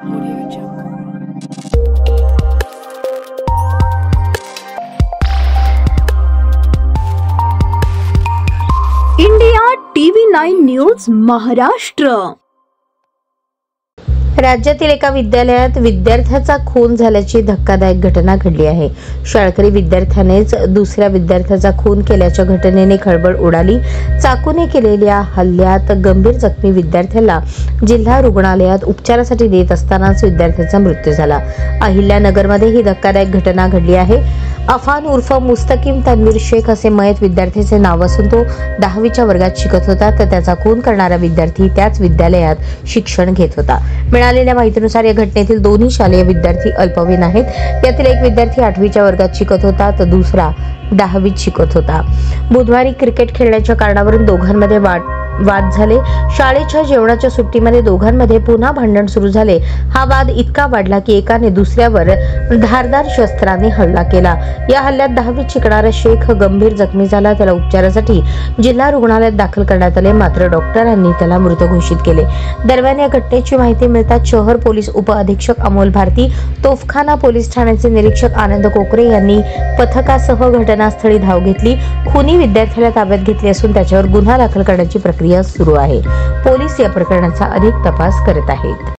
India TV9 news Maharashtra. राज्यातील एका विद्यालयात विद्यार्थ्याचा खून झाल्याची धक्कादायक घटना घडली आहे। शाळकरी विद्यार्थ्यानेच दुसऱ्या विद्यार्थ्याचा खून केल्याच्या घटनेने खळबळ उडाली। चाकूने केलेल्या हल्ल्यात गंभीर जखमी विद्यार्थ्याला जिल्हा रुग्णालयात उपचारासाठी नेत असतानाच विद्यार्थ्याचा मृत्यू झाला। अहिल्यानगरमध्ये ही धक्कादायक घटना घडली आहे। अफान उर्फ मुस्तकीम तन्वीर शेख असे मयत विद्यार्थ्याचे नाव असून तो 10वीच्या वर्गात शिकत होता, तर त्याचा खून करणारा विद्यार्थी त्याच विद्यालयात शिक्षण घेत होता। मिळालेल्या माहितीनुसार या घटनेतील दोन्ही शालेय विद्यार्थी अल्पवयीन आहेत। यातील एक विद्यार्थी 8वीच्या वर्गात शिकत होता, तर दुसरा 10वीत शिकत होता। बुधवारी क्रिकेट खेळण्याच्या कारणावरून दोघांमध्ये वाद झाले। शाळेच्या जेवणाच्या सुट्टीमध्ये दोघांमध्ये पुन्हा भांडण सुरू झाले। हा वाद इतका वाढला की एकाने दुसऱ्यावर धारदार शस्त्राने हल्ला केला। या हल्ल्यात 10वीत शिकणारा शेख गंभीर जखमी झाला। त्याला उपचारासाठी जिल्हा रुग्णालयात दाखल करण्यात आले, मात्र डॉक्टरांनी त्याला मृत घोषित केले। दरम्यान या घटनेची माहिती मिळताच शहर पोलीस उप अधीक्षक अमोल भारती, तोफखाना पोलीस ठाण्याचे निरीक्षक आनंद कोकरे यांनी पथकासह घटनास्थळी धाव घेतली। खुनी विद्यार्थ्याला ताब्यात घेतले असून त्याच्यावर गुन्हा दाखल करण्याची प्रक्रिया सुरू आहे। पोलीस या प्रकरणाचा अधिक तपास करत आहेत।